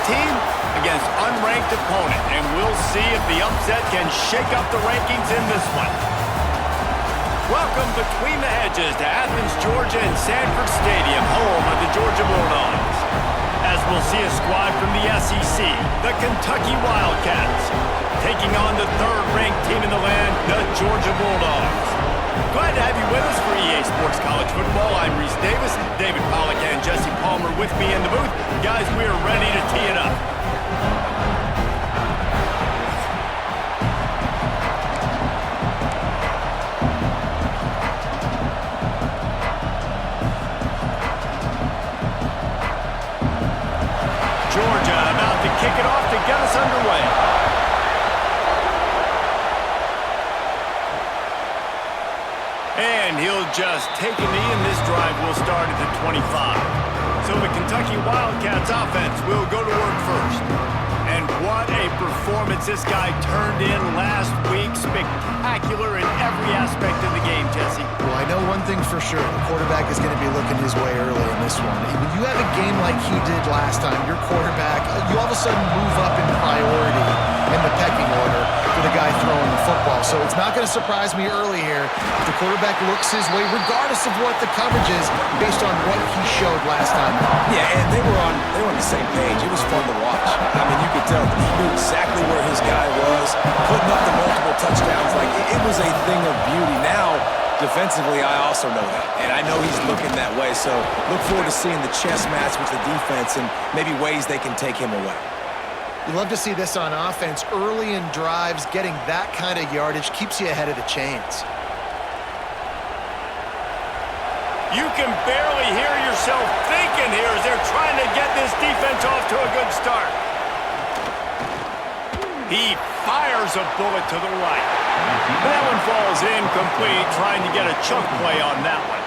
team against unranked opponent, and we'll see if the upset can shake up the rankings in this one. Welcome between the hedges to Athens, Georgia and Sanford Stadium, home of the Georgia Bulldogs. As we'll see a squad from the SEC, the Kentucky Wildcats, taking on the third-ranked team in the land, the Georgia Bulldogs. Glad to have you with us for EA Sports College Football. I'm Reese Davis, David Pollack and Jesse Palmer with me in the booth. Guys, we are ready to tee it up. Georgia about to kick it off to get us underway. And he'll just take a knee, and this drive will start at the 25. So the Kentucky Wildcats offense will go to work first. And what a performance this guy turned in last week. Spectacular in every aspect of the game, Jesse. Well, I know one thing for sure. The quarterback is going to be looking his way early in this one. When you have a game like he did last time, your quarterback, you all of a sudden move up in priority in the pecking order for the guy throwing the football. So it's not going to surprise me early here if the quarterback looks his way, regardless of what the coverage is, based on what he showed last time. Yeah, and they were on the same page. It was fun to watch. I mean, you could tell he knew exactly where his guy was, putting up the multiple touchdowns. Like, it was a thing of beauty. Now, defensively, I also know that, and I know he's looking that way. So look forward to seeing the chess match with the defense and maybe ways they can take him away. You love to see this on offense. Early in drives, getting that kind of yardage keeps you ahead of the chains. You can barely hear yourself thinking here as they're trying to get this defense off to a good start. He fires a bullet to the right. That one falls incomplete, trying to get a chunk play on that one.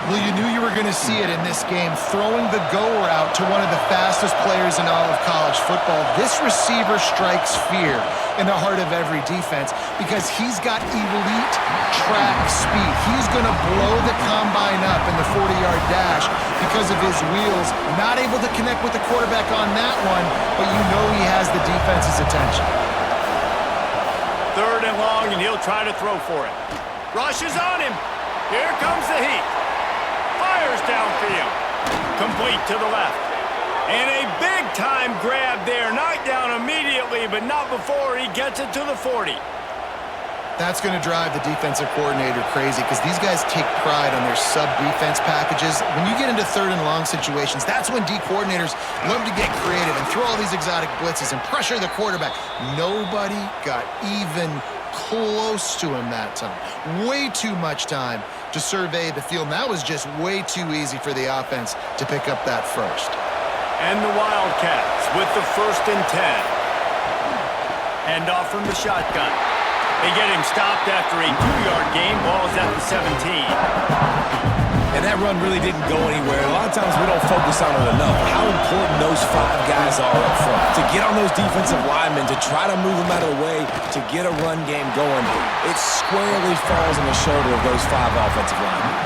Well, you knew you were going to see it in this game, throwing the go route to one of the fastest players in all of college football. This receiver strikes fear in the heart of every defense because he's got elite track speed. He's going to blow the combine up in the 40-yard dash because of his wheels. Not able to connect with the quarterback on that one, but you know he has the defense's attention. Third and long, and he'll try to throw for it. Rushes on him. Here comes the heat. Fires downfield. Complete to the left. And a big-time grab there. Knocked down immediately, but not before he gets it to the 40. That's going to drive the defensive coordinator crazy because these guys take pride on their sub-defense packages. When you get into third and long situations, that's when D coordinators love to get creative and throw all these exotic blitzes and pressure the quarterback. Nobody got even close to him that time. Way too much time to survey the field. And that was just way too easy for the offense to pick up that first. And the Wildcats with the 1st and 10. Hand off from the shotgun. They get him stopped after a 2-yard gain. Ball's at the 17. And that run really didn't go anywhere. A lot of times we don't focus on it enough. How important those 5 guys are up front. To get on those defensive linemen, to try to move them out of the way, to get a run game going, it squarely falls on the shoulder of those 5 offensive linemen.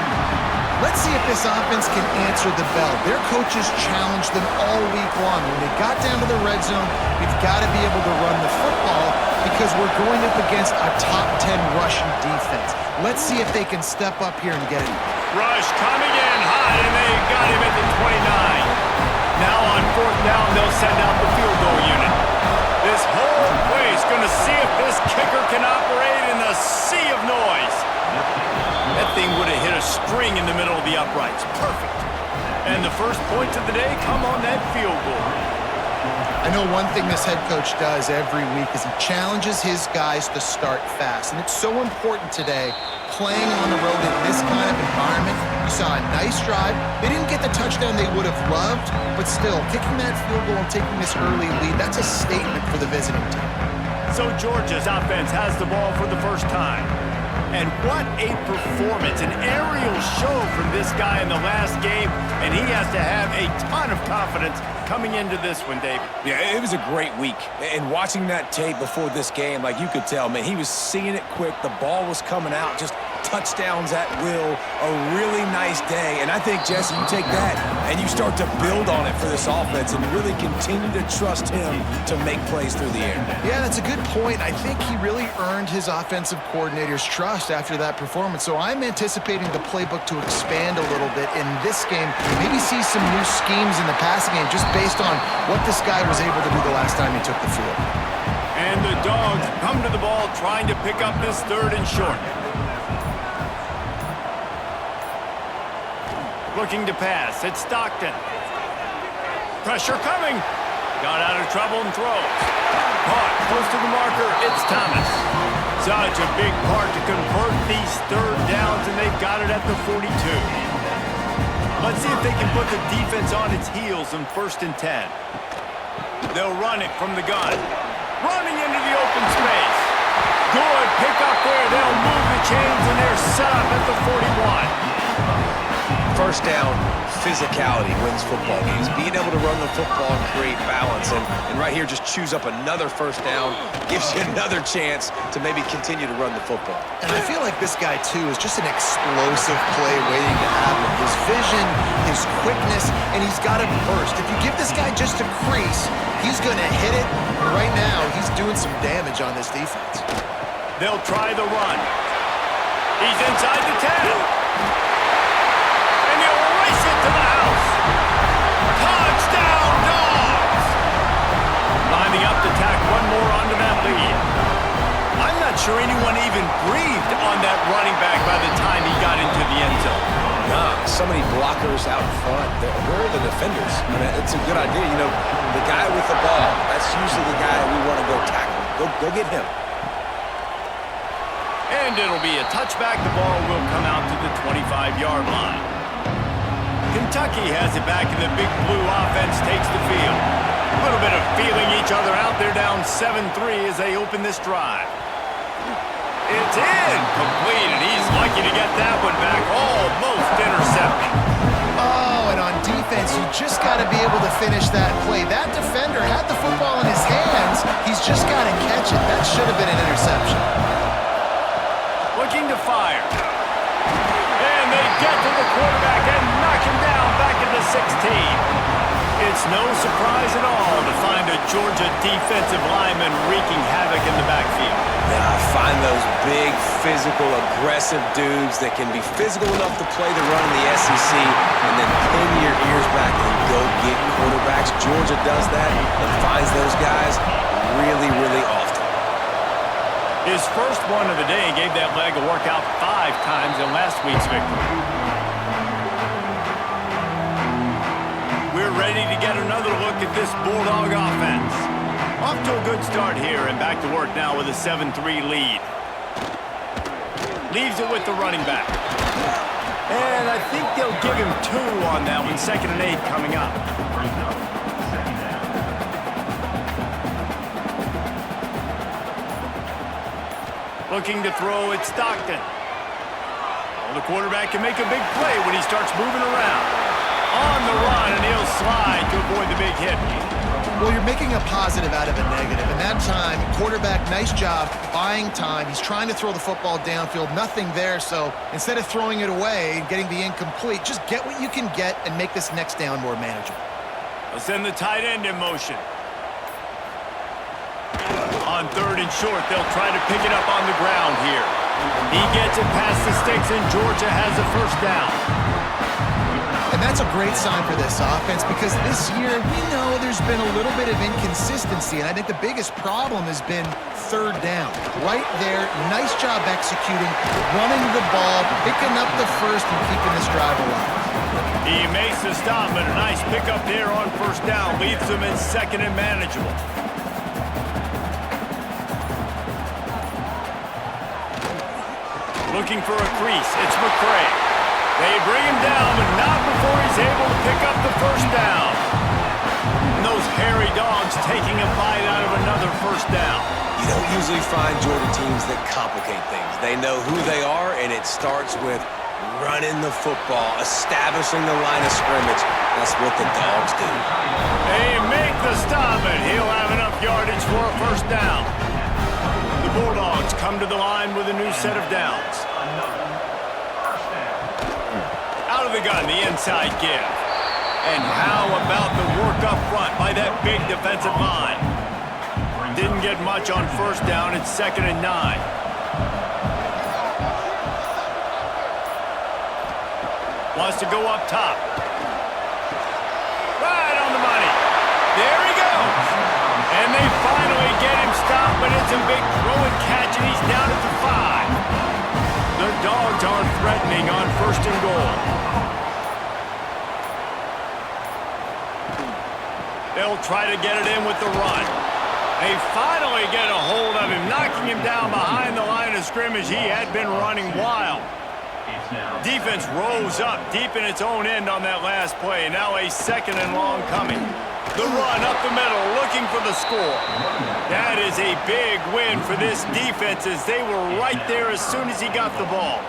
Let's see if this offense can answer the bell. Their coaches challenged them all week long. When they got down to the red zone, we've got to be able to run the football because we're going up against a top 10 rushing defense. Let's see if they can step up here and get it. Rush coming in high, and they got him at the 29. Now on 4th down, they'll send out the field goal unit. This whole place going to see if this kicker can operate in the sea of noise. That thing would have hit a string in the middle of the uprights. Perfect. And the first points of the day come on that field goal. I know one thing this head coach does every week is he challenges his guys to start fast. And it's so important today, playing on the road in this kind of environment. You saw a nice drive. They didn't get the touchdown they would have loved, but still, kicking that field goal and taking this early lead, that's a statement for the visiting team. So Georgia's offense has the ball for the first time. And what a performance, an aerial show from this guy in the last game, and he has to have a ton of confidence coming into this one, David. Yeah, it was a great week. And watching that tape before this game, like you could tell, man, he was seeing it quick. The ball was coming out, just touchdowns at will, a really nice day. And I think, Jesse, you take that and you start to build on it for this offense and really continue to trust him to make plays through the air. Yeah, that's a good point. I think he really earned his offensive coordinator's trust after that performance. So I'm anticipating the playbook to expand a little bit in this game. Maybe see some new schemes in the passing game just based on what this guy was able to do the last time he took the field. And the Dogs come to the ball trying to pick up this 3rd and short. Looking to pass. It's Stockton. Pressure coming. Got out of trouble and throws. Caught close to the marker. It's Thomas. Such a big part to convert these 3rd downs, and they've got it at the 42. Let's see if they can put the defense on its heels in 1st and 10. They'll run it from the gun. Running into the open space. Good pick up there. They'll move the chains, and they're set up at the 41. First down, physicality wins football games. Being able to run the football and create balance. And right here, just choose up another first down. Gives you another chance to maybe continue to run the football. And I feel like this guy, too, is just an explosive play waiting to happen. His vision, his quickness, and he's got it burst. If you give this guy just a crease, he's going to hit it. And right now, he's doing some damage on this defense. They'll try the run. He's inside the 10. And he'll race it to the house. Touchdown, Dogs! Lining up to tack one more onto that lead. I'm not sure anyone even breathed on that running back by the time he got into the end zone. Nah, so many blockers out front. Where are the defenders? I mean, it's a good idea. You know, the guy with the ball, that's usually the guy we want to go tackle. Go get him. And it'll be a touchback. The ball will come out to the 25-yard line. Kentucky has it back, and the Big Blue offense takes the field. A little bit of feeling each other out. They're down 7-3 as they open this drive. It's incomplete, and he's lucky to get that one back. Almost intercepted. Oh, and on defense, you just got to be able to finish that play. That defender had the football in his hands. He's just got to catch it. That should have been an interception. Looking to fire. And they get to the quarterback and knock him down back at the 16. It's no surprise at all to find a Georgia defensive lineman wreaking havoc in the backfield. Yeah, I find those big, physical, aggressive dudes that can be physical enough to play the run in the SEC and then pin your ears back and go get quarterbacks. Georgia does that and finds those guys really, really often. His first one of the day gave that leg a workout 5 times in last week's victory. We're ready to get another look at this Bulldog offense. Off to a good start here and back to work now with a 7-3 lead. Leaves it with the running back. And I think they'll give him 2 on that one. 2nd and 8 coming up. Looking to throw at Stockton. Well, the quarterback can make a big play when he starts moving around. On the run, and he'll slide to avoid the big hit. Well, you're making a positive out of a negative. And that time, quarterback, nice job, buying time. He's trying to throw the football downfield. Nothing there, so instead of throwing it away and getting the incomplete, just get what you can get and make this next down more manageable. They'll send the tight end in motion. On 3rd and short, they'll try to pick it up on the ground here. He gets it past the sticks, and Georgia has a first down. And that's a great sign for this offense because this year we know there's been a little bit of inconsistency, and I think the biggest problem has been 3rd down. Right there, nice job executing, running the ball, picking up the first, and keeping this drive alive. He makes the stop, but a nice pickup there on 1st down. Leaves them in 2nd and manageable. Looking for a crease. It's McCray. They bring him down, but not before he's able to pick up the first down. And those hairy Dogs taking a bite out of another first down. You don't usually find Georgia teams that complicate things. They know who they are, and it starts with running the football, establishing the line of scrimmage. That's what the Dogs do. They make the stop, and he'll have enough yardage for a first down. The Bulldogs come to the line with a new set of downs. of the gun, the inside give. And how about the work up front by that big defensive line? Didn't get much on first down. It's 2nd and 9. Wants to go up top. Right on the money. There he goes. And they finally get him stopped, but it's a big throw and catch, and he's down at the 5. The Dogs aren't threatening on 1st and goal. They'll try to get it in with the run. They finally get a hold of him, knocking him down behind the line of scrimmage. He had been running wild. Defense rose up deep in its own end on that last play. Now a 2nd and long coming. The run up the middle, looking for the score. That is a big win for this defense, as they were right there as soon as he got the ball.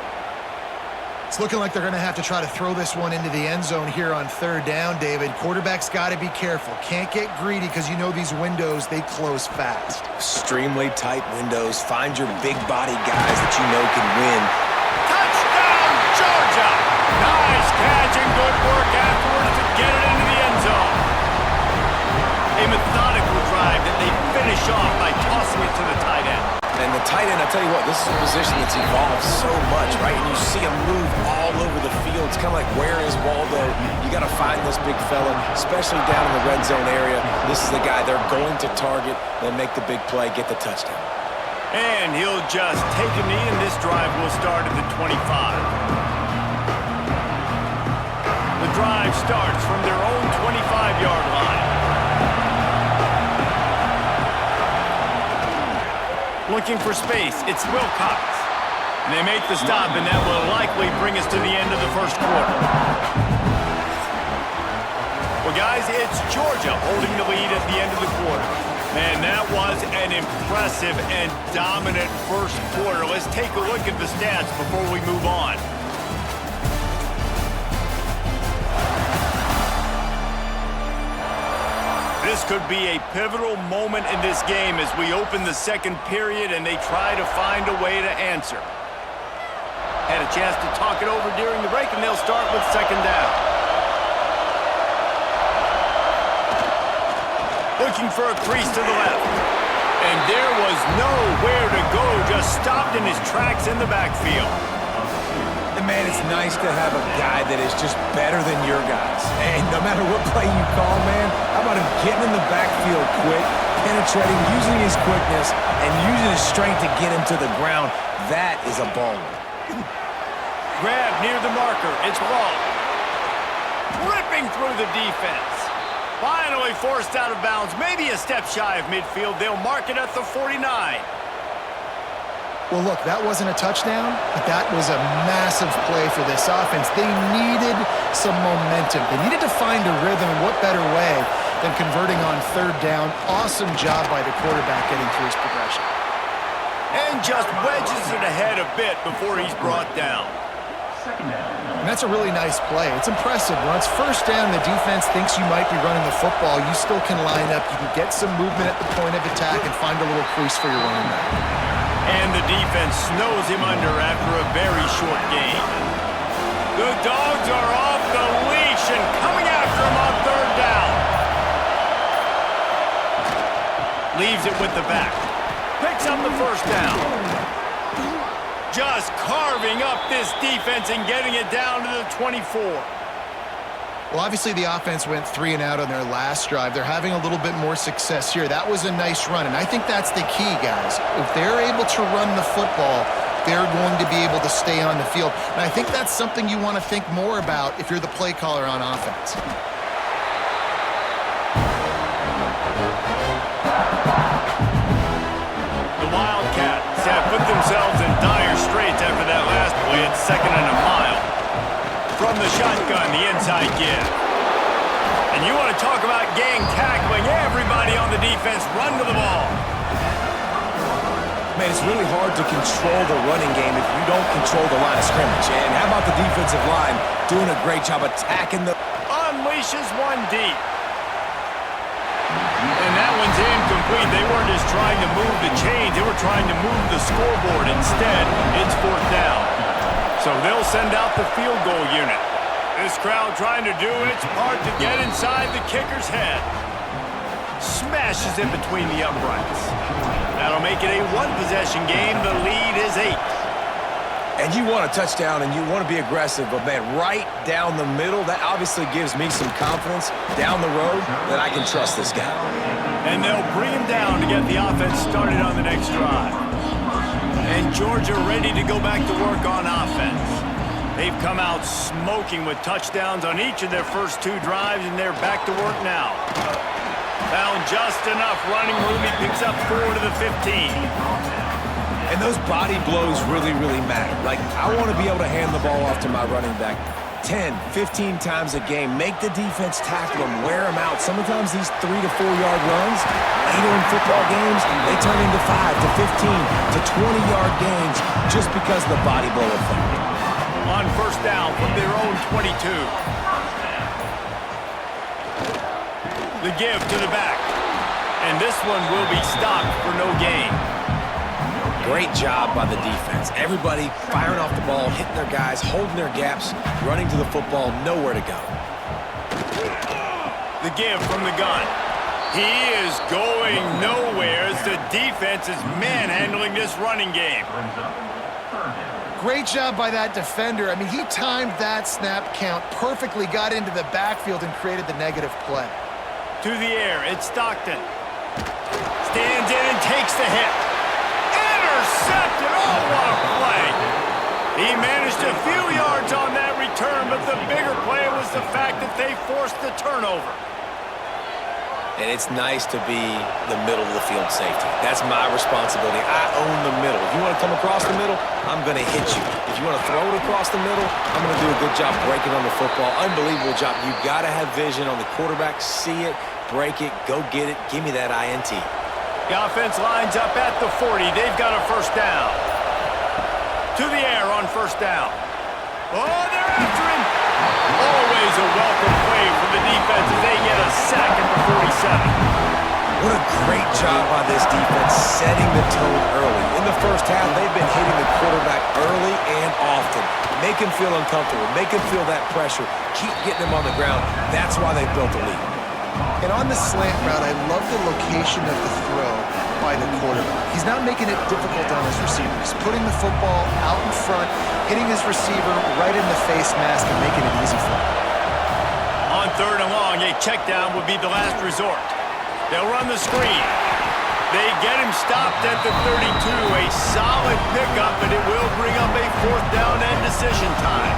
It's looking like they're going to have to try to throw this one into the end zone here on 3rd down, David. Quarterback's got to be careful. Can't get greedy because you know these windows, they close fast. Extremely tight windows. Find your big body guys that you know can win. Touchdown, Georgia! Nice catch and good work afterwards to get it into the end zone. A methodical drive that they finish off by tossing it to the tight end. And the tight end, I tell you what, this is a position that's evolved so much, right? And you see him move all over the field. It's kind of like, where is Waldo? You got to find this big fella, especially down in the red zone area. This is the guy they're going to target, then make the big play, get the touchdown. And he'll just take a knee, and this drive will start at the 25. The drive starts from their own 25-yard line. Looking for space, it's Wilcox. And they make the stop, and that will likely bring us to the end of the 1st quarter. Well, guys, it's Georgia holding the lead at the end of the quarter. Man, that was an impressive and dominant 1st quarter. Let's take a look at the stats before we move on. This could be a pivotal moment in this game as we open the 2nd period and they try to find a way to answer. Had a chance to talk it over during the break, and they'll start with 2nd down. Looking for a crease to the left. And there was nowhere to go, just stopped in his tracks in the backfield. And man, it's nice to have a guy that is just better than your guys. And no matter what play you call, man, how about him getting in the backfield quick, penetrating, using his quickness, and using his strength to get him to the ground. That is a baller. Grab near the marker. It's wrong. Ripping through the defense. Finally forced out of bounds. Maybe a step shy of midfield. They'll mark it at the 49. Well, look, that wasn't a touchdown, but that was a massive play for this offense. They needed some momentum. They needed to find a rhythm, and what better way than converting on 3rd down. Awesome job by the quarterback getting through his progression. And just wedges it ahead a bit before he's brought down. And that's a really nice play. It's impressive. When it's 1st down, the defense thinks you might be running the football. You still can line up. You can get some movement at the point of attack and find a little crease for your running back. And the defense snows him under after a very short game. The Dogs are off the leash and coming after him on 3rd down. Leaves it with the back. Picks up the 1st down. Just carving up this defense and getting it down to the 24. Well, obviously the offense went 3 and out on their last drive. They're having a little bit more success here. That was a nice run, and I think that's the key, guys. If they're able to run the football, they're going to be able to stay on the field. And I think that's something you want to think more about if you're the play caller on offense. The Wildcats have put themselves in dire straits after that last play at 2nd and a mile. From the shotgun, the inside give. And you want to talk about gang tackling. Everybody on the defense run to the ball. Man, it's really hard to control the running game if you don't control the line of scrimmage. And how about the defensive line doing a great job attacking the... Unleashes one deep. And that one's incomplete. They weren't just trying to move the chains. They were trying to move the scoreboard. Instead, it's 4th down. So they'll send out the field goal unit. This crowd trying to do its part to get inside the kicker's head. Smashes it between the uprights. That'll make it a one-possession game. The lead is 8. And you want a touchdown and you want to be aggressive, but man, right down the middle, that obviously gives me some confidence down the road that I can trust this guy. And they'll bring him down to get the offense started on the next drive. And Georgia ready to go back to work on offense. They've come out smoking with touchdowns on each of their first 2 drives, and they're back to work now. Found just enough running room. He picks up 4 to the 15. And those body blows really, really matter. Like, I want to be able to hand the ball off to my running back 10, 15 times a game. Make the defense tackle them, wear them out. Sometimes these 3 to 4 yard runs, later in football games, they turn into 5 to 15 to 20-yard gains just because of the body blow effect. On first down from their own 22. The give to the back. And this one will be stopped for no gain. Great job by the defense. Everybody firing off the ball, hitting their guys, holding their gaps, running to the football, nowhere to go. The give from the gun. He is going nowhere as the defense is manhandling this running game. Great job by that defender. I mean, he timed that snap count perfectly, got into the backfield and created the negative play. To the air, it's Stockton. Stands in and takes the hit. Intercepted! Oh, what a play! He managed a few yards on that return, but the bigger play was the fact that they forced the turnover. And it's nice to be the middle of the field safety. That's my responsibility. I own the middle. If you want to come across the middle, I'm going to hit you. If you want to throw it across the middle, I'm going to do a good job breaking on the football. Unbelievable job. You got to have vision on the quarterback. See it, break it, go get it. Give me that INT. The offense lines up at the 40. They've got a first down. To the air on first down. Oh, they're after him. Always a welcome play for the defense as they get a sack at the 47. What a great job by this defense setting the tone early. In the first half, they've been hitting the quarterback early and often. Make him feel uncomfortable. Make him feel that pressure. Keep getting him on the ground. That's why they built the lead. And on the slant route, I love the location of the throw by the quarterback. He's not making it difficult on his receiver. He's putting the football out in front, hitting his receiver right in the face mask and making it easy for him. On third and long, a check down would be the last resort. They'll run the screen. They get him stopped at the 32. A solid pickup, but it will bring up a fourth down and decision time.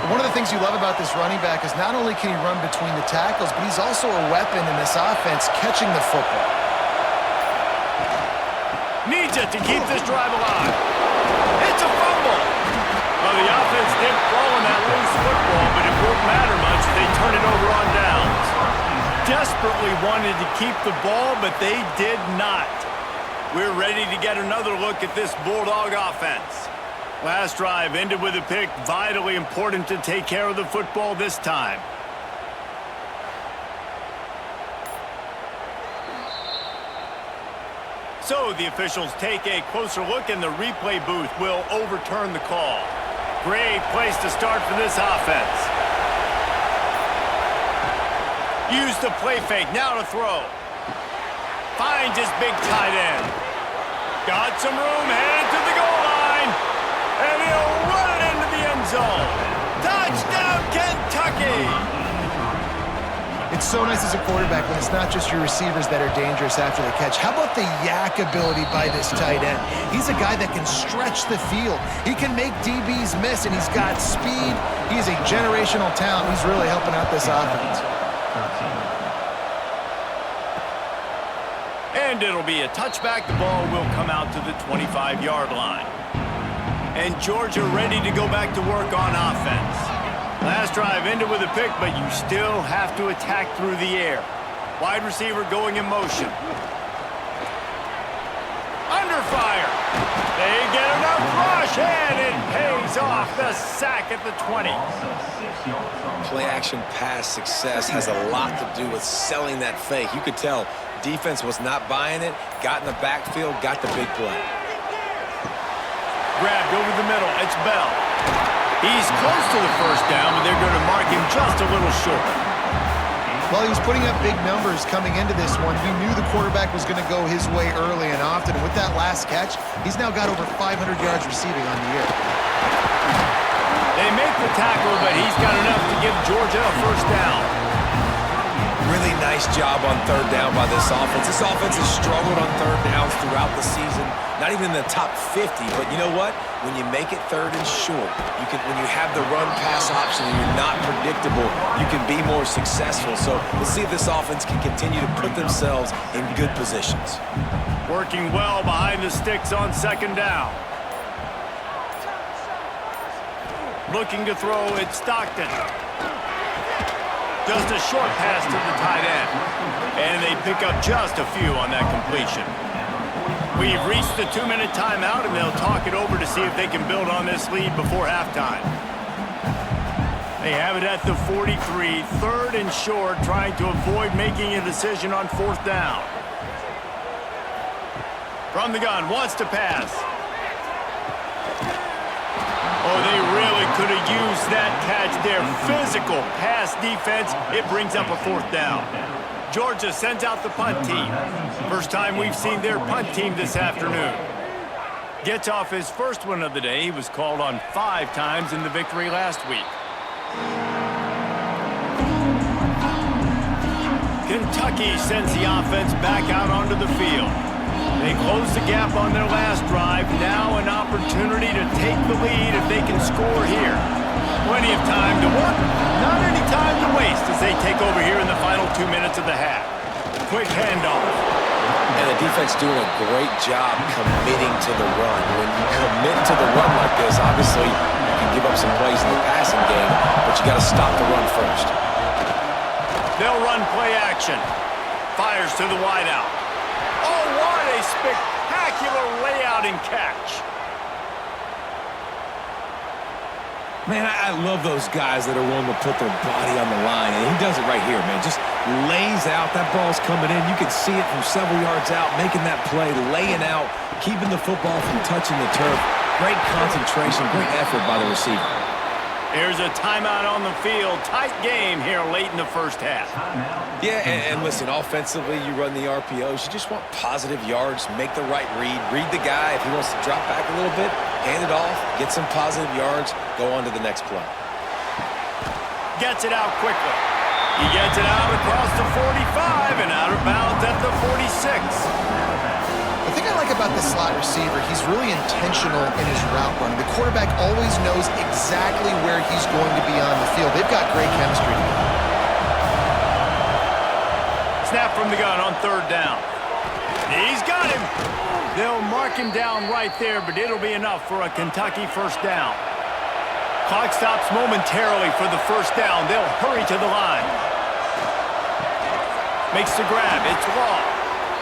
One of the things you love about this running back is not only can he run between the tackles, but he's also a weapon in this offense catching the football. Needs it to keep this drive alive. It's a fumble. Well, the offense did fall on that loose football, but it won't matter much as they turn it over on downs. Desperately wanted to keep the ball, but they did not. We're ready to get another look at this Bulldog offense. Last drive ended with a pick. Vitally important to take care of the football this time. So the officials take a closer look and the replay booth will overturn the call. Great place to start for this offense. Use the play fake, now to throw. Finds his big tight end. Got some room, headed to the goal line. And he'll run it into the end zone. Touchdown, Kentucky! It's so nice as a quarterback when it's not just your receivers that are dangerous after the catch. How about the yak ability by this tight end? He's a guy that can stretch the field. He can make DBs miss, and he's got speed. He's a generational talent. He's really helping out this offense. And it'll be a touchback. The ball will come out to the 25-yard line. And Georgia ready to go back to work on offense. Last drive ended with a pick, but you still have to attack through the air. Wide receiver going in motion. Under fire. They get enough rush, and it pays off. The sack at the 20. Play action pass success has a lot to do with selling that fake. You could tell defense was not buying it, got in the backfield, got the big play. Grabbed over the middle. It's Bell. He's close to the first down, but they're going to mark him just a little short. Well, he was putting up big numbers coming into this one. We knew the quarterback was going to go his way early and often. With that last catch, he's now got over 500 yards receiving on the year. They make the tackle, but he's got enough to give Georgia a first down. Really nice job on third down by this offense. This offense has struggled on third downs throughout the season. Not even in the top 50, but you know what? When you make it third and short, when you have the run-pass option and you're not predictable, you can be more successful. So we'll see if this offense can continue to put themselves in good positions. Working well behind the sticks on second down. Looking to throw, it's Stockton. Just a short pass to the tight end. And they pick up just a few on that completion. We've reached the 2-minute timeout, and they'll talk it over to see if they can build on this lead before halftime. They have it at the 43, third and short, trying to avoid making a decision on fourth down. From the gun, wants to pass. Oh, they really could have used that catch there. Physical pass defense. It brings up a fourth down. Georgia sends out the punt team. First time we've seen their punt team this afternoon. Gets off his first one of the day. He was called on 5 times in the victory last week. Kentucky sends the offense back out onto the field. They close the gap on their last drive. Now an opportunity to take the lead if they can score here. Plenty of time to work. Not any time to waste as they take over here in the final 2 minutes of the half. Quick handoff. And the defense doing a great job committing to the run. When you commit to the run like this, obviously you can give up some plays in the passing game, but you got to stop the run first. They'll run play action. Fires to the wideout. Oh, what a spectacular layout and catch. Man, I love those guys that are willing to put their body on the line, and he does it right here, man. Just lays out. That ball's coming in. You can see it from several yards out, making that play, laying out, keeping the football from touching the turf. Great concentration, great effort by the receiver. Here's a timeout on the field. Tight game here late in the first half. Yeah, and listen, offensively, you run the RPOs. You just want positive yards, make the right read the guy. If he wants to drop back a little bit, hand it off, get some positive yards, go on to the next play. Gets it out quickly. He gets it out across the 45 and out of bounds at the 46. The thing I like about the slot receiver, he's really intentional in his route running. The quarterback always knows exactly where he's going to be on the field. They've got great chemistry together. Snap from the gun on third down. He's got him. They'll mark him down right there, but it'll be enough for a Kentucky first down. Clock stops momentarily for the first down. They'll hurry to the line. Makes the grab. It's long.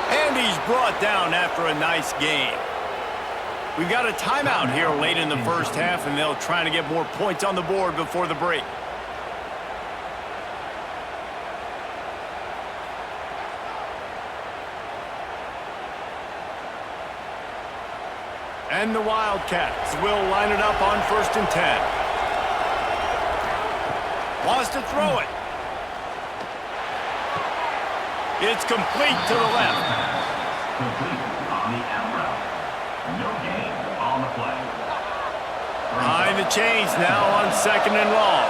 And he's brought down after a nice gain. We've got a timeout here late in the first half, and they'll try to get more points on the board before the break. And the Wildcats will line it up on 1st and 10. Wants to throw it. It's complete to the left. Complete on the out route. No gain on the play. Behind the chains now on 2nd and long.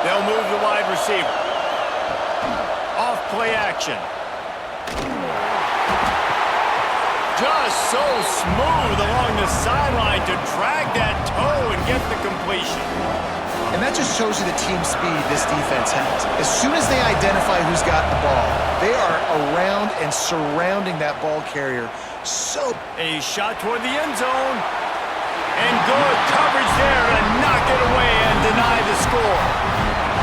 They'll move the wide receiver. Off play action. Just so smooth along the sideline to drag that toe and get the completion. And that just shows you the team speed this defense has. As soon as they identify who's got the ball, they are around and surrounding that ball carrier. So a shot toward the end zone. And good coverage there to knock it away and deny the score.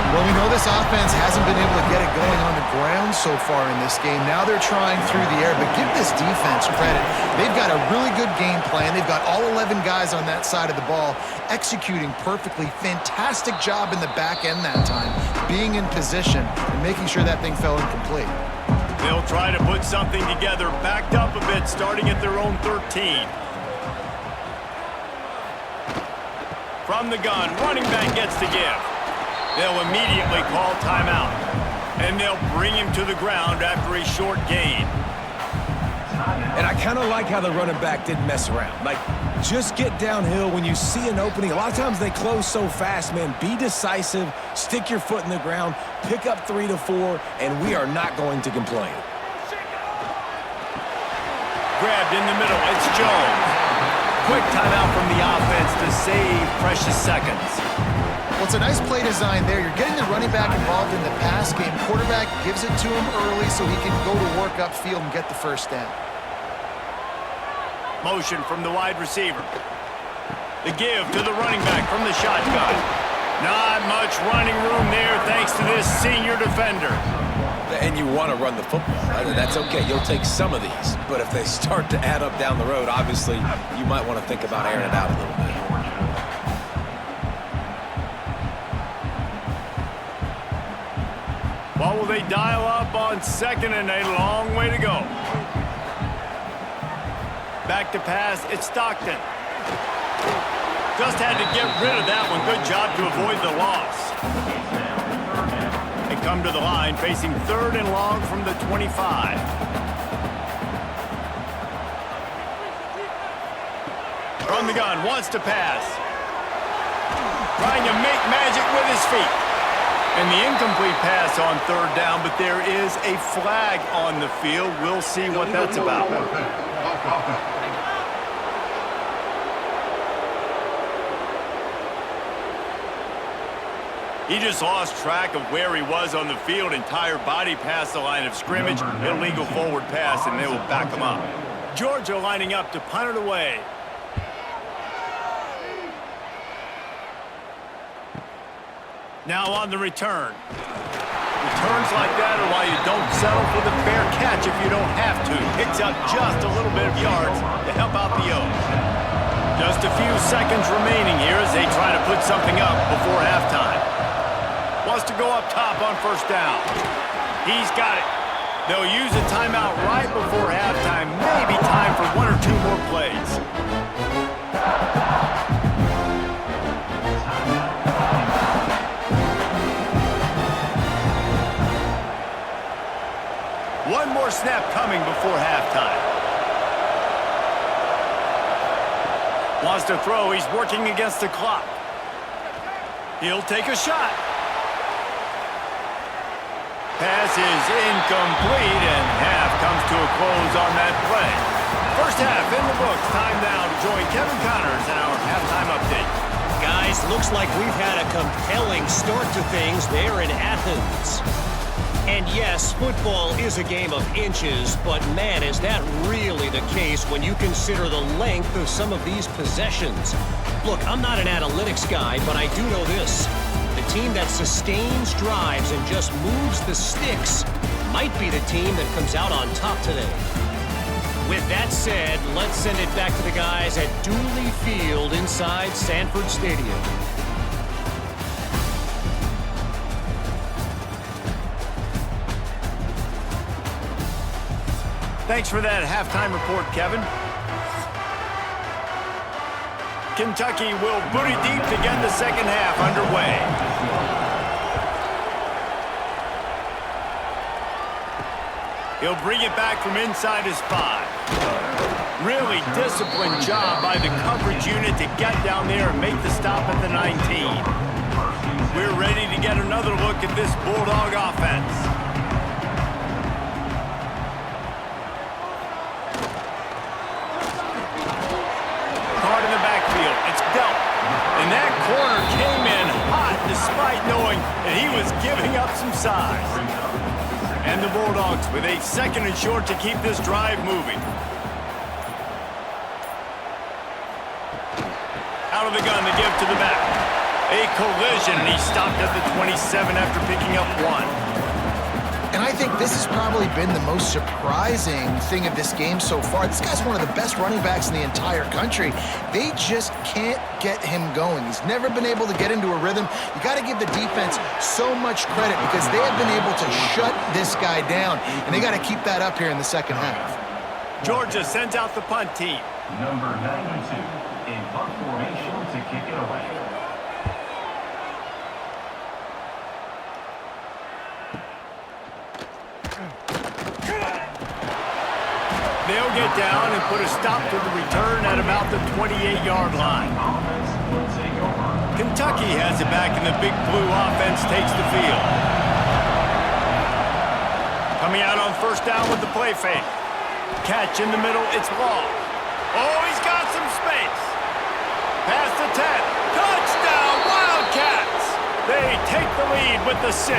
Well, we know this offense hasn't been able to get it going on the ground so far in this game. Now they're trying through the air, but give this defense credit. They've got a really good game plan. They've got all 11 guys on that side of the ball executing perfectly. Fantastic job in the back end that time, being in position and making sure that thing fell incomplete. They'll try to put something together, backed up a bit, starting at their own 13. From the gun, running back gets the give. They'll immediately call timeout. And they'll bring him to the ground after a short gain. And I kind of like how the running back didn't mess around. Like, just get downhill when you see an opening. A lot of times they close so fast, man. Be decisive, stick your foot in the ground, pick up 3 to 4, and we are not going to complain. Grabbed in the middle, it's Jones. Quick timeout from the offense to save precious seconds. Well, it's a nice play design there. You're getting the running back involved in the pass game. Quarterback gives it to him early so he can go to work upfield and get the first down. Motion from the wide receiver. The give to the running back from the shotgun. Not much running room there thanks to this senior defender. And you want to run the football. That's okay. You'll take some of these. But if they start to add up down the road, obviously, you might want to think about airing it out a little bit. What will they dial up on second and a long way to go? Back to pass, it's Stockton. Just had to get rid of that one. Good job to avoid the loss. They come to the line facing 3rd and long from the 25. From the gun, wants to pass. Trying to make magic with his feet. And the incomplete pass on 3rd down, but there is a flag on the field. We'll see what that's about. He just lost track of where he was on the field. Entire body past the line of scrimmage. Illegal forward pass, and they will back him up. Georgia lining up to punt it away. Now on the return. Returns like that are why you don't settle for the fair catch if you don't have to. Picks up just a little bit of yards to help out the O's. Just a few seconds remaining here as they try to put something up before halftime. Wants to go up top on 1st down. He's got it. They'll use a timeout right before halftime. Maybe time for 1 or 2 more plays. One more snap coming before halftime. Wants to throw. He's working against the clock. He'll take a shot. Pass is incomplete, and half comes to a close on that play. First half in the books. Time now to join Kevin Connors in our halftime update. Guys, looks like we've had a compelling start to things there in Athens. And yes, football is a game of inches, but man, is that really the case when you consider the length of some of these possessions. Look, I'm not an analytics guy, but I do know this. The team that sustains drives and just moves the sticks might be the team that comes out on top today. With that said, let's send it back to the guys at Dooley Field inside Sanford Stadium. Thanks for that halftime report, Kevin. Kentucky will boot it deep to get the second half underway. He'll bring it back from inside his 5. Really disciplined job by the coverage unit to get down there and make the stop at the 19. We're ready to get another look at this Bulldog offense. And that corner came in hot despite knowing that he was giving up some size. And the Bulldogs with a 2nd and short to keep this drive moving. Out of the gun, the give to the back. A collision, and he stopped at the 27 after picking up 1. And I think this has probably been the most surprising thing of this game so far. This guy's one of the best running backs in the entire country. They just can't get him going. He's never been able to get into a rhythm. You got to give the defense so much credit because they have been able to shut this guy down, and they got to keep that up here in the second half. Georgia sends out the punt team. Number 92. in punt formation to kick it away. They'll get down and put a stop to the return at about the 28-yard line. Kentucky has it back, and the Big Blue offense takes the field. Coming out on first down with the play fake. Catch in the middle, it's long. Oh, he's got some space. Past the 10. Touchdown, Wildcats! They take the lead with the 6.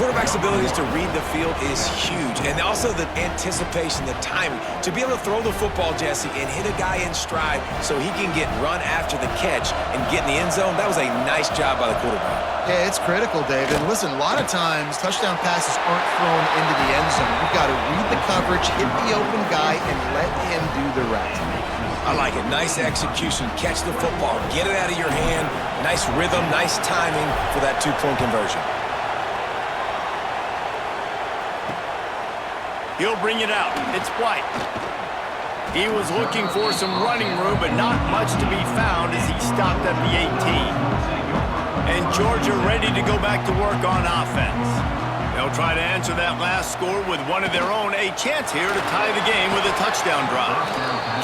Quarterback's abilities to read the field is huge, and also the anticipation, the timing. To be able to throw the football, Jesse, and hit a guy in stride so he can get run after the catch and get in the end zone, that was a nice job by the quarterback. Yeah, it's critical, David. And listen, a lot of times touchdown passes aren't thrown into the end zone. You've got to read the coverage, hit the open guy, and let him do the rest. I like it. Nice execution. Catch the football. Get it out of your hand. Nice rhythm, nice timing for that two-point conversion. He'll bring it out. It's White. He was looking for some running room, but not much to be found as he stopped at the 18. And Georgia ready to go back to work on offense. They'll try to answer that last score with one of their own. A chance here to tie the game with a touchdown drive.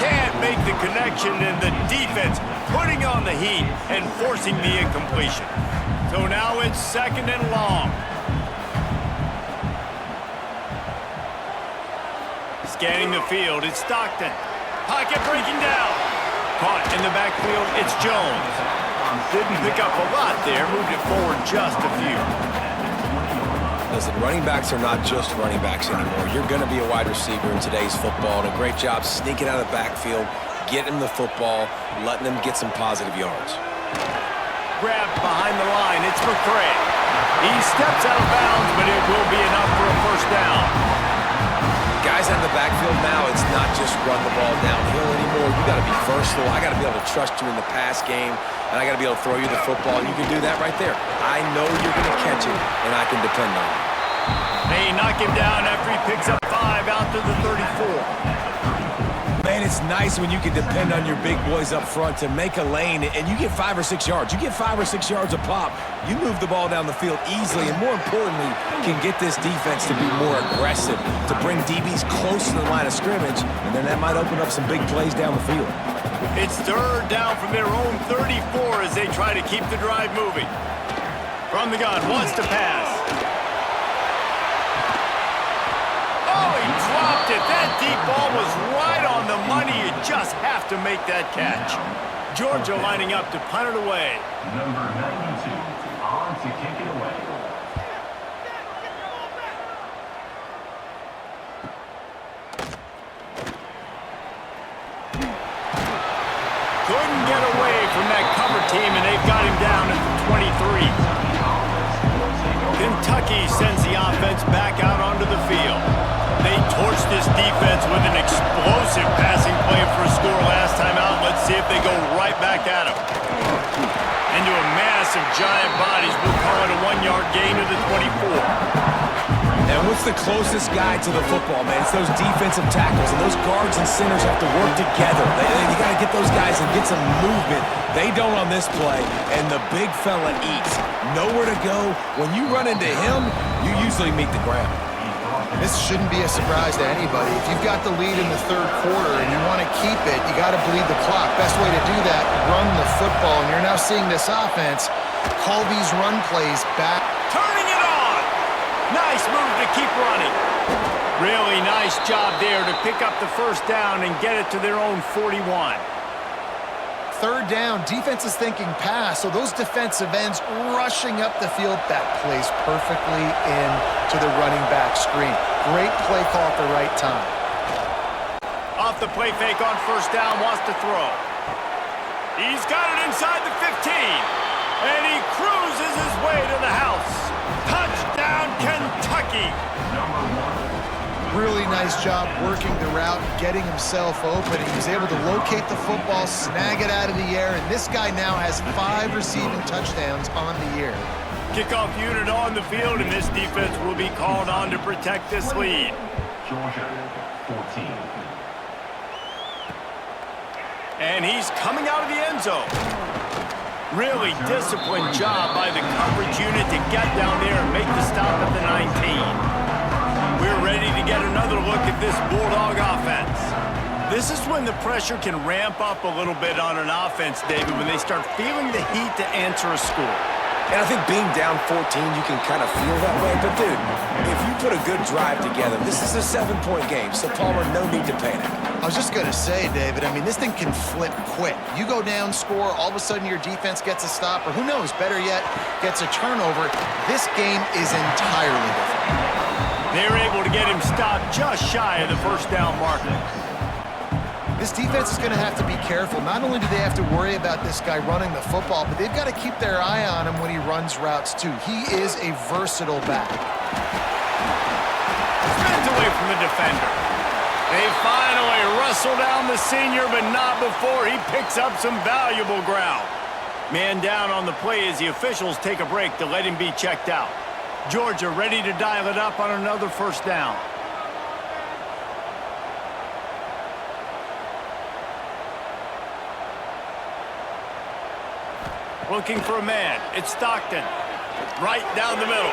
Can't make the connection, and the defense putting on the heat and forcing the incompletion. So now it's 2nd and long. Scanning the field, it's Stockton. Pocket breaking down. Caught in the backfield, it's Jones. Didn't pick up a lot there, moved it forward just a few. Listen, running backs are not just running backs anymore. You're going to be a wide receiver in today's football, and a great job sneaking out of the backfield, getting the football, letting them get some positive yards. Grabbed behind the line, it's McCray. He steps out of bounds, but it will be enough for a first down. Guys out in the backfield now, it's not just run the ball downhill anymore. You got to be versatile. I got to be able to trust you in the pass game, and I got to be able to throw you the football. You can do that right there. I know you're going to catch it, and I can depend on you. They knock him down after he picks up 5 out to the 34. Man, it's nice when you can depend on your big boys up front to make a lane, and you get 5 or 6 yards. You get 5 or 6 yards a pop. You move the ball down the field easily, and more importantly, can get this defense to be more aggressive, to bring DBs close to the line of scrimmage, and then that might open up some big plays down the field. It's 3rd down from their own 34 as they try to keep the drive moving. From the gun, wants to pass. Oh, he dropped it. That deep ball was right on the money. You just have to make that catch. Georgia lining up to punt it away. Number 92 on to kick it away. Couldn't get away from that cover team, and they've got him down at the 23. Kentucky sends the offense back out onto the field. They torched this defense with an explosive passing play for a score last time out. Let's see if they go right back at him. Into a mass of giant bodies. We'll call it a 1-yard gain to the 24. And what's the closest guy to the football, man? It's those defensive tackles, and those guards and centers have to work together. You got to get those guys and get some movement. They don't on this play, and the big fella eats. Nowhere to go. When you run into him, you usually meet the ground. This shouldn't be a surprise to anybody. If you've got the lead in the 3rd quarter and you want to keep it, you got to bleed the clock. Best way to do that, run the football. And you're now seeing this offense call these run plays back. Turning it on! Nice move to keep running. Really nice job there to pick up the first down and get it to their own 41. 3rd down, defense is thinking pass, so those defensive ends rushing up the field, that plays perfectly into the running back screen. Great play call at the right time. Off the play fake on first down, wants to throw. He's got it inside the 15, and he cruises his way to the house. Touchdown, Kentucky! Really nice job working the route, getting himself open. He was able to locate the football, snag it out of the air, and this guy now has 5 receiving touchdowns on the year. Kickoff unit on the field, and this defense will be called on to protect this lead. Georgia 14. And he's coming out of the end zone. Really disciplined job by the coverage unit to get down there and make the stop at the 19. We're ready to get another look at this Bulldog offense. This is when the pressure can ramp up a little bit on an offense, David, when they start feeling the heat to answer a score. And I think being down 14, you can kind of feel that way. But, dude, if you put a good drive together, this is a 7-point game, so Palmer, no need to panic. I was just going to say, David, I mean, this thing can flip quick. You go down, score, all of a sudden your defense gets a stop, or who knows, better yet, gets a turnover. This game is entirely different. They were able to get him stopped just shy of the first down marker. This defense is going to have to be careful. Not only do they have to worry about this guy running the football, but they've got to keep their eye on him when he runs routes, too. He is a versatile back. Spins away from the defender. They finally wrestle down the senior, but not before he picks up some valuable ground. Man down on the play as the officials take a break to let him be checked out. Georgia ready to dial it up on another first down. Looking for a man. It's Stockton. Right down the middle.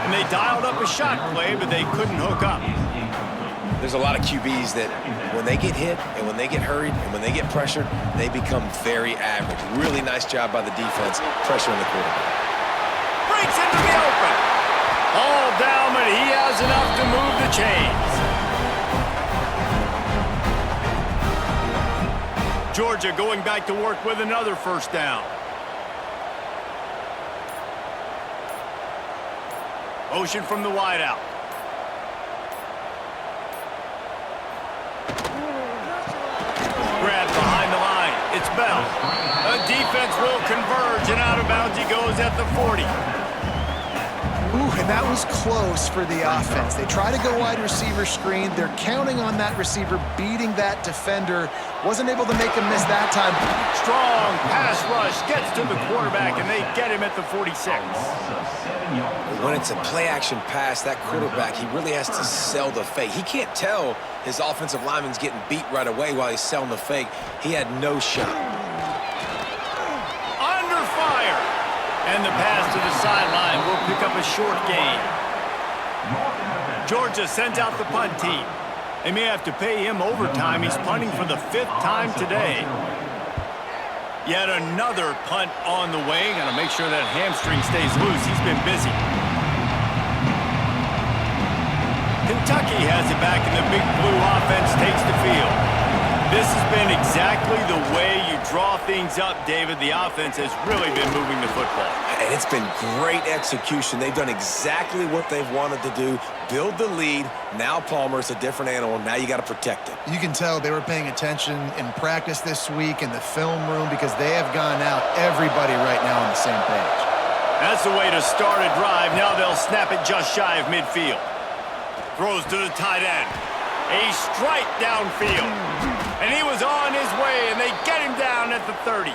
And they dialed up a shot play, but they couldn't hook up. There's a lot of QBs that when they get hit and when they get hurried and when they get pressured, they become very average. Really nice job by the defense, pressuring the quarterback. Breaks into the open. All down, but he has enough to move the chains. Georgia going back to work with another first down. Motion from the wideout. Grab behind the line. It's Bell. The defense will converge, and out of bounds he goes at the 40. Ooh, and that was close for the offense. They try to go wide receiver screen. They're counting on that receiver beating that defender. Wasn't able to make him miss that time. Strong pass rush gets to the quarterback, and they get him at the 46. When it's a play-action pass, that quarterback, he really has to sell the fake. He can't tell his offensive lineman's getting beat right away while he's selling the fake. He had no shot. Under fire. And the pass to the sideline will pick up a short gain. Georgia sends out the punt team. They may have to pay him overtime. He's punting for the 5th time today. Yet another punt on the way. Got to make sure that hamstring stays loose. He's been busy. Kentucky has it back, and the Big Blue offense takes the field. This has been exactly the way you draw things up, David. The offense has really been moving the football. And it's been great execution. They've done exactly what they've wanted to do. Build the lead. Now Palmer's a different animal. Now you got to protect it. You can tell they were paying attention in practice this week in the film room because they have gone out, everybody right now on the same page. That's the way to start a drive. Now they'll snap it just shy of midfield. Throws to the tight end. A strike downfield. And he was on his way, and they get him down at the 30.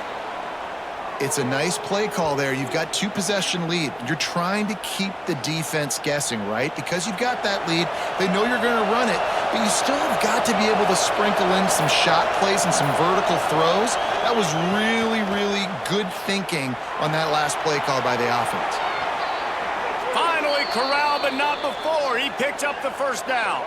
It's a nice play call there. You've got 2-possession lead. You're trying to keep the defense guessing, right? Because you've got that lead, they know you're going to run it, but you still have got to be able to sprinkle in some shot plays and some vertical throws. That was really, really good thinking on that last play call by the offense. Finally corralled, but not before. He picks up the first down.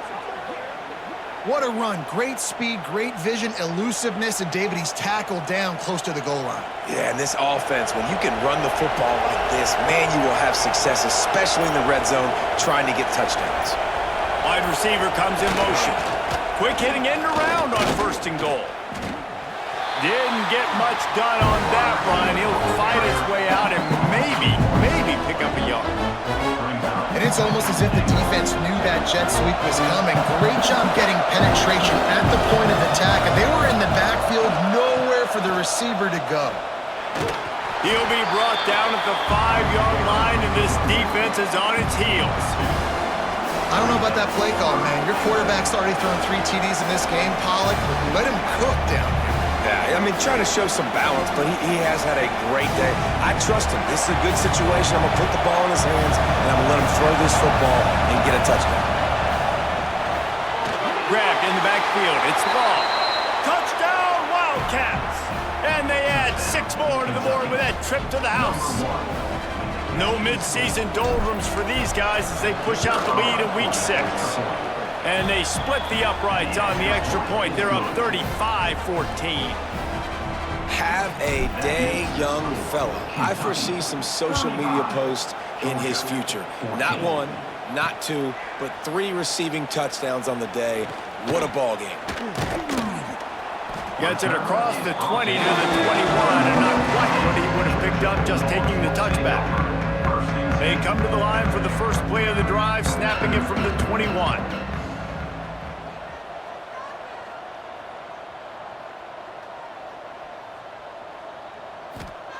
What a run. Great speed, great vision, elusiveness, and David, he's tackled down close to the goal line. Yeah, and this offense, when you can run the football like this, man, you will have success, especially in the red zone, trying to get touchdowns. Wide receiver comes in motion. Quick hitting end around on 1st and goal. Didn't get much done on that run. He'll fight his way out and maybe pick up a yard. And it's almost as if the defense knew that jet sweep was coming. Great job getting penetration at the point of attack, and they were in the backfield, nowhere for the receiver to go. He'll be brought down at the 5-yard line, and this defense is on its heels. I don't know about that play call, man. Your quarterback's already thrown 3 TDs in this game, Pollock. Let him cook down here. Yeah, I mean, trying to show some balance, but he has had a great day. I trust him. This is a good situation. I'm going to put the ball in his hands, and I'm going to let him throw this football and get a touchdown. Grabbed in the backfield. It's Law. Touchdown, Wildcats! Cats. And they add 6 more to the board with that trip to the house. No midseason doldrums for these guys as they push out the lead in week 6. And they split the uprights on the extra point. They're up 35-14. Have a day, young fella. I foresee some social media posts in his future. Not 1, not 2, but 3 receiving touchdowns on the day. What a ball game. Gets it across the 20 to the 21, and not quite what he would have picked up just taking the touchback. They come to the line for the first play of the drive, snapping it from the 21.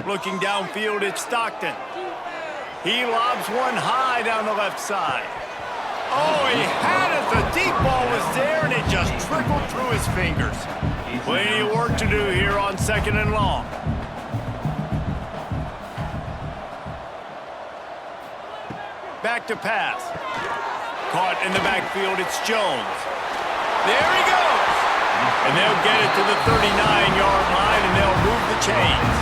Looking downfield, it's Stockton. He lobs one high down the left side. Oh, he had it. The deep ball was there, and it just trickled through his fingers. Plenty of work to do here on 2nd and long. Back to pass. Caught in the backfield, it's Jones. There he goes. And they'll get it to the 39-yard line, and they'll move the chains.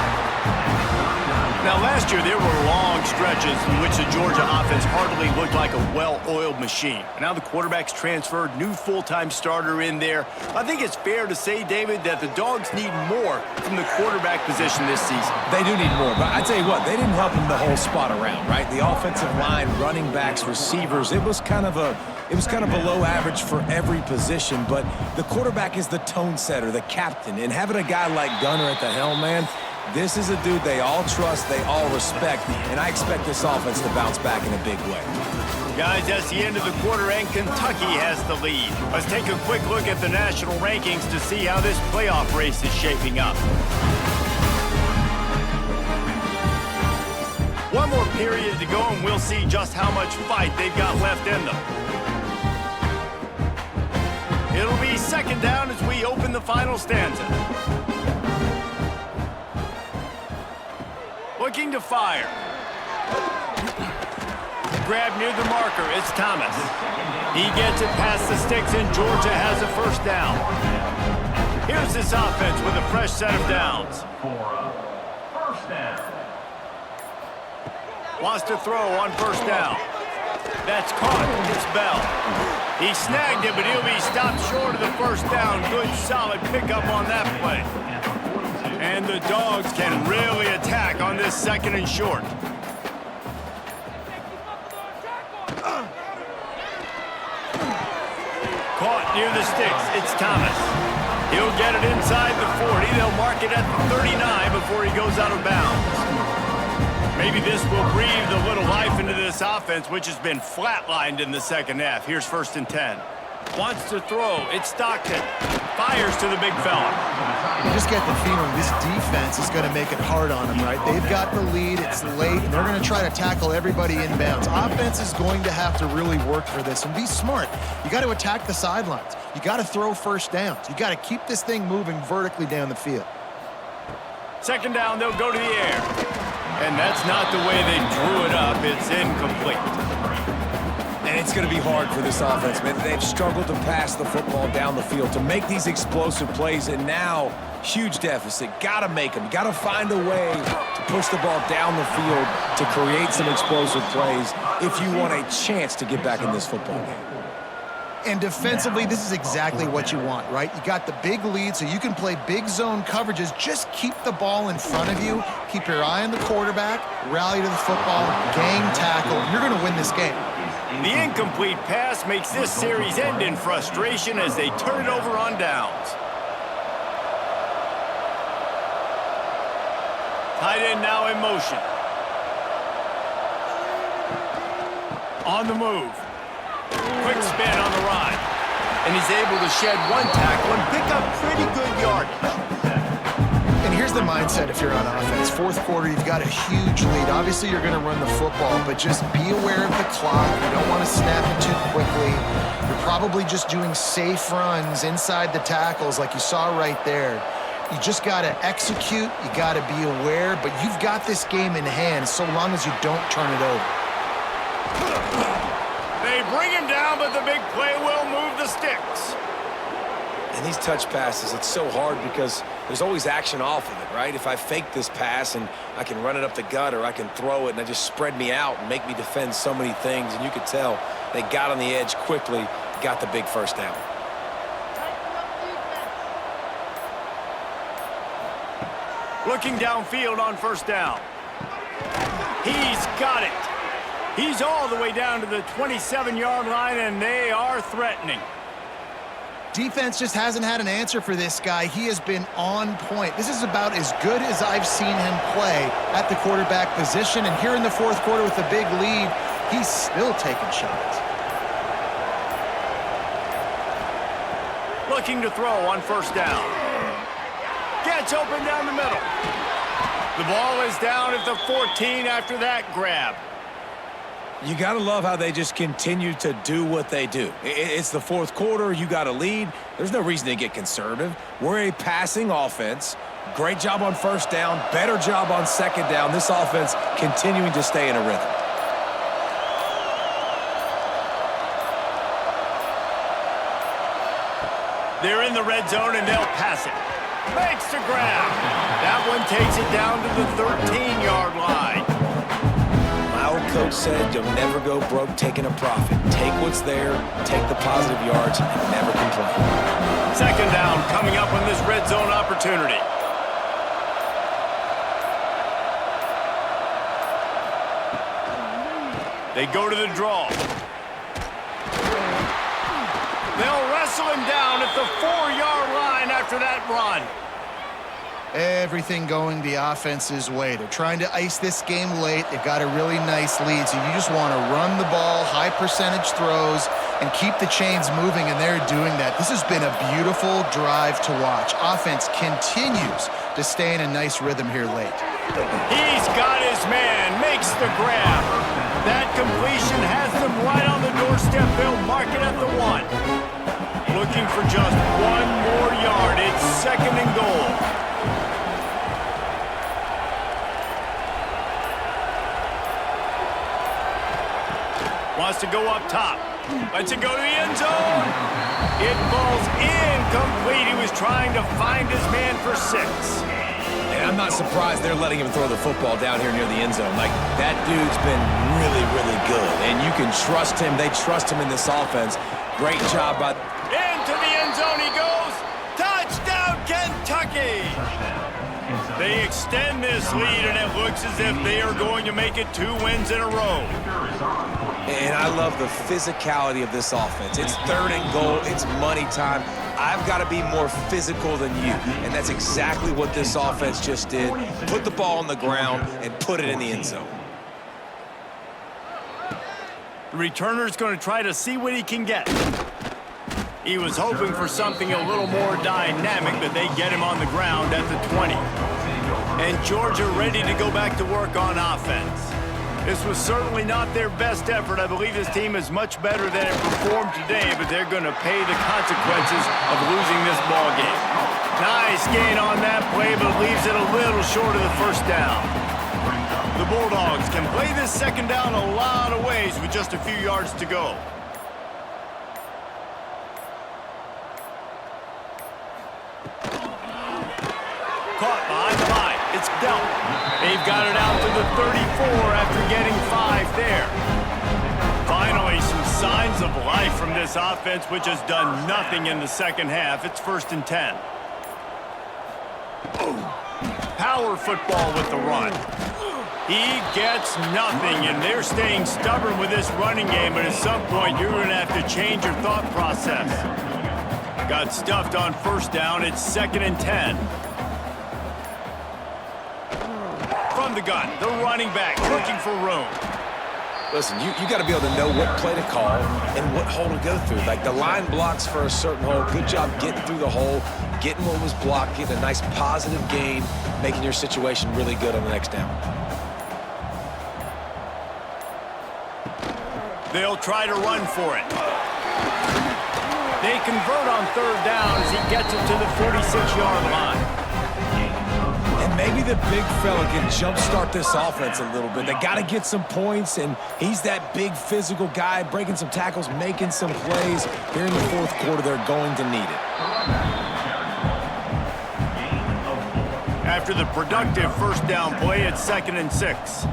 Now, last year, there were long stretches in which the Georgia offense hardly looked like a well-oiled machine. Now the quarterback's transferred, new full-time starter in there. I think it's fair to say, David, that the Dogs need more from the quarterback position this season. They do need more, but I tell you what, they didn't help them the whole spot around, right? The offensive line, running backs, receivers, it was kind of below average for every position, but the quarterback is the tone setter, the captain, and having a guy like Gunner at the helm, man, this is a dude they all trust, they all respect, and I expect this offense to bounce back in a big way. Guys, that's the end of the quarter, and Kentucky has the lead. Let's take a quick look at the national rankings to see how this playoff race is shaping up. One more period to go, and we'll see just how much fight they've got left in them. It'll be 2nd down as we open the final stanza. Looking to fire. Grab near the marker, it's Thomas. He gets it past the sticks, and Georgia has a 1st down. Here's this offense with a fresh set of downs. For a 1st down. Wants to throw on 1st down. That's caught. It's Bell. He snagged it, but he'll be stopped short of the 1st down. Good, solid pickup on that play. And the Dogs can really attack on this 2nd and short. Caught near the sticks. It's Thomas. He'll get it inside the 40. They'll mark it at the 39 before he goes out of bounds. Maybe this will breathe a little life into this offense, which has been flatlined in the 2nd half. Here's 1st and 10. Wants to throw. It's Stockton. Fires to the big fella. You just get the feeling this defense is going to make it hard on them, right? They've got the lead. It's late, and they're going to try to tackle everybody inbounds. Offense is going to have to really work for this and be smart. You got to attack the sidelines. You got to throw 1st downs. You got to keep this thing moving vertically down the field. 2nd down, they'll go to the air. And that's not the way they drew it up. It's incomplete. And it's going to be hard for this offense, man. They've struggled to pass the football down the field, to make these explosive plays, and now, huge deficit. Got to make them. Got to find a way to push the ball down the field to create some explosive plays if you want a chance to get back in this football game. And defensively, this is exactly what you want, right? You got the big lead, so you can play big zone coverages. Just keep the ball in front of you. Keep your eye on the quarterback. Rally to the football. Gang tackle. You're going to win this game. The incomplete pass makes this series end in frustration as they turn it over on downs. Tight end now in motion. On the move. Quick spin on the ride. And he's able to shed one tackle and pick up pretty good yardage. And here's the mindset if you're on offense. 4th quarter, you've got a huge lead. Obviously, you're going to run the football, but just be aware of the clock. You don't want to snap it too quickly. You're probably just doing safe runs inside the tackles like you saw right there. You just got to execute. You got to be aware, but you've got this game in hand so long as you don't turn it over. They bring him down, but the big play will move the sticks. And these touch passes, it's so hard because there's always action off of it, right? If I fake this pass and I can run it up the gut or I can throw it and they just spread me out and make me defend so many things, and you could tell they got on the edge quickly, got the big first down. Looking downfield on first down. He's got it. He's all the way down to the 27-yard line, and they are threatening. Defense just hasn't had an answer for this guy. He has been on point. This is about as good as I've seen him play at the quarterback position. And here in the fourth quarter with a big lead, he's still taking shots. Looking to throw on first down. Gets open down the middle. The ball is down at the 14 after that grab. You got to love how they just continue to do what they do. It's the fourth quarter. You got a lead. There's no reason to get conservative. We're a passing offense. Great job on first down. Better job on second down. This offense continuing to stay in a rhythm. They're in the red zone, and they'll pass it. Makes the grab. That one takes it down to the 13-yard line. My old coach said you'll never go broke taking a profit. Take what's there, take the positive yards, and never complain. Second down coming up on this red zone opportunity. They go to the draw. They'll wrestle him down at the 4-yard line after that run. Everything going the offense's way. They're trying to ice this game late. They've got a really nice lead, so you just want to run the ball, high percentage throws, and keep the chains moving, and they're doing that. This has been a beautiful drive to watch. Offense continues to stay in a nice rhythm here late. He's got his man, makes the grab. That completion has them right on the doorstep. They'll mark it at the 1. Looking for just one more yard. It's second and goal. Wants to go up top. Lets it go to the end zone. It falls incomplete. He was trying to find his man for 6. And I'm not surprised they're letting him throw the football down here near the end zone. Like, that dude's been really, really good. And you can trust him. They trust him in this offense. Great job by... Into the end zone he goes. Touchdown, Kentucky! They extend this lead, and it looks as if they are going to make it 2 wins in a row. And I love the physicality of this offense. It's third and goal. It's money time. I've got to be more physical than you. And that's exactly what this offense just did. Put the ball on the ground and put it in the end zone. The returner's going to try to see what he can get. He was hoping for something a little more dynamic, but they get him on the ground at the 20. And Georgia ready to go back to work on offense. This was certainly not their best effort. I believe this team is much better than it performed today, but they're going to pay the consequences of losing this ball game. Nice gain on that play, but leaves it a little short of the first down. The Bulldogs can play this second down a lot of ways with just a few yards to go. Caught behind the line. It's dealt. They've got it out to the 34 after getting 5 there. Finally, some signs of life from this offense, which has done nothing in the second half. It's 1st and 10. Power football with the run. He gets nothing, and they're staying stubborn with this running game, but at some point, you're going to have to change your thought process. Got stuffed on first down. It's 2nd and 10. From the gun, the running back looking for room. Listen, you got to be able to know what play to call and what hole to go through. Like, the line blocks for a certain hole. Good job getting through the hole, getting what was blocked, getting a nice positive gain, making your situation really good on the next down. They'll try to run for it. They convert on 3rd down as he gets it to the 46-yard line. And maybe the big fella can jumpstart this offense a little bit. They got to get some points, and he's that big physical guy, breaking some tackles, making some plays. Here in the fourth quarter, they're going to need it. After the productive first down play, it's 2nd and 6.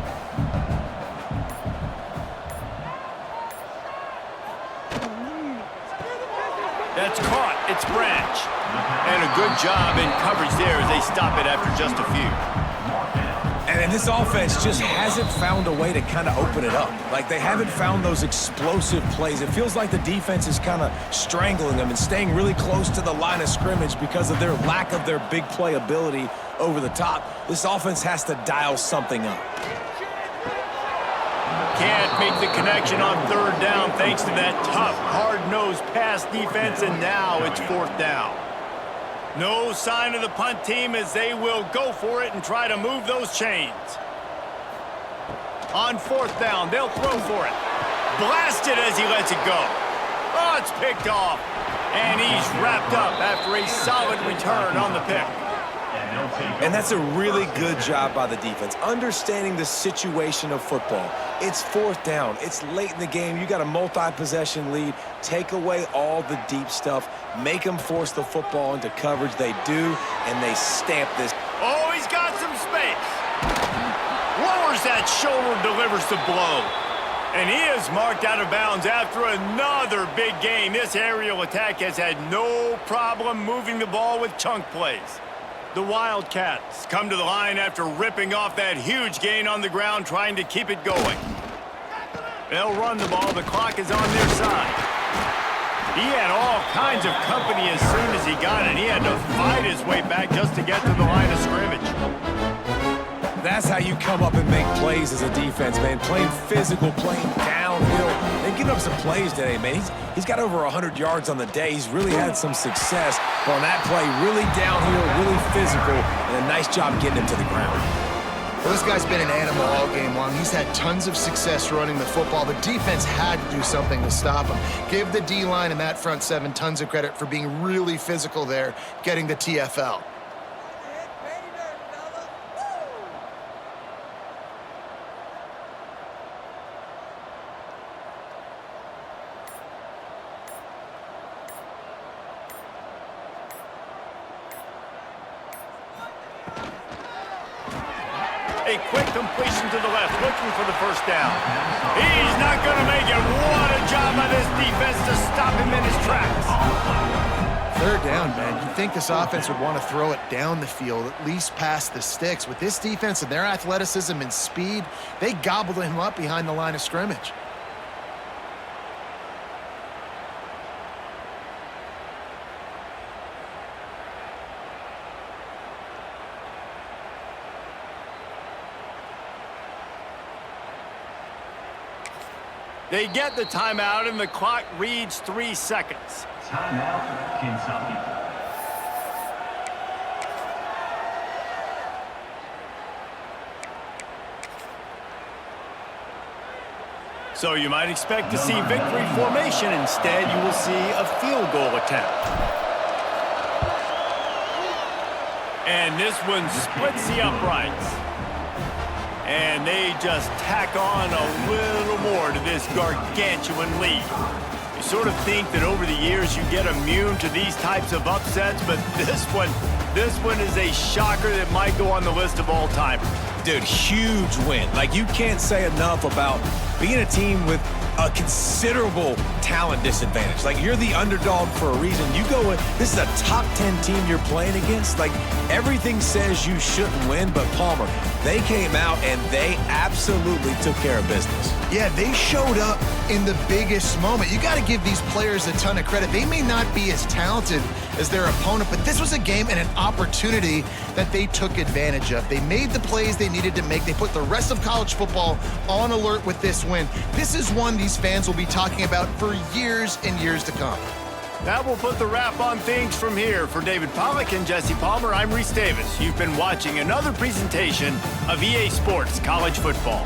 That's caught. It's Branch. And a good job in coverage there as they stop it after just a few. And this offense just hasn't found a way to kind of open it up. Like, they haven't found those explosive plays. It feels like the defense is kind of strangling them and staying really close to the line of scrimmage because of their lack of their big play ability over the top. This offense has to dial something up. Can't make the connection on 3rd down thanks to that tough, hard-nosed pass defense, and now it's 4th down. No sign of the punt team as they will go for it and try to move those chains. On 4th down, they'll throw for it. Blasted as he lets it go. Oh, it's picked off. And he's wrapped up after a solid return on the pick. And that's a really good job by the defense, understanding the situation of football. It's 4th down. It's late in the game. You got a multi-possession lead. Take away all the deep stuff. Make them force the football into coverage. They do, and they stamp this. Oh, he's got some space. Lowers that shoulder, delivers the blow. And he is marked out of bounds after another big gain. This aerial attack has had no problem moving the ball with chunk plays. The Wildcats come to the line after ripping off that huge gain on the ground, trying to keep it going. They'll run the ball. The clock is on their side. He had all kinds of company as soon as he got it. He had to fight his way back just to get to the line of scrimmage. That's how you come up and make plays as a defense, man. Playing physical, playing downhill. They've given up some plays today, man. He's got over 100 yards on the day. He's really had some success. But on that play, really downhill, really physical, and a nice job getting him to the ground. Well, this guy's been an animal all game long. He's had tons of success running the football. The defense had to do something to stop him. Give the D-line and that front seven tons of credit for being really physical there, getting the TFL. A quick completion to the left, looking for the first down. He's not going to make it. What a job by this defense to stop him in his tracks. 3rd down, man. You'd think this offense would want to throw it down the field, at least past the sticks. With this defense and their athleticism and speed, they gobbled him up behind the line of scrimmage. They get the timeout, and the clock reads 3 seconds. Timeout, Kentucky. So you might expect to see victory formation. Instead, you will see a field goal attempt. And this one splits the uprights. And they just tack on a little more to this gargantuan lead. You sort of think that over the years you get immune to these types of upsets, but this one is a shocker that might go on the list of all-time. Dude, huge win. Like, you can't say enough about being a team with a considerable talent disadvantage. Like, you're the underdog for a reason. You go in, this is a top 10 team you're playing against. Like, everything says you shouldn't win, but Palmer, they came out and they absolutely took care of business. Yeah, they showed up in the biggest moment. You got to give these players a ton of credit. They may not be as talented as their opponent, but this was a game and an opportunity that they took advantage of. They made the plays they needed to make. They put the rest of college football on alert with this win. This is one these fans will be talking about for years and years to come. That will put the wrap on things from here. For David Pollack and Jesse Palmer, I'm Reese Davis. You've been watching another presentation of EA Sports College Football.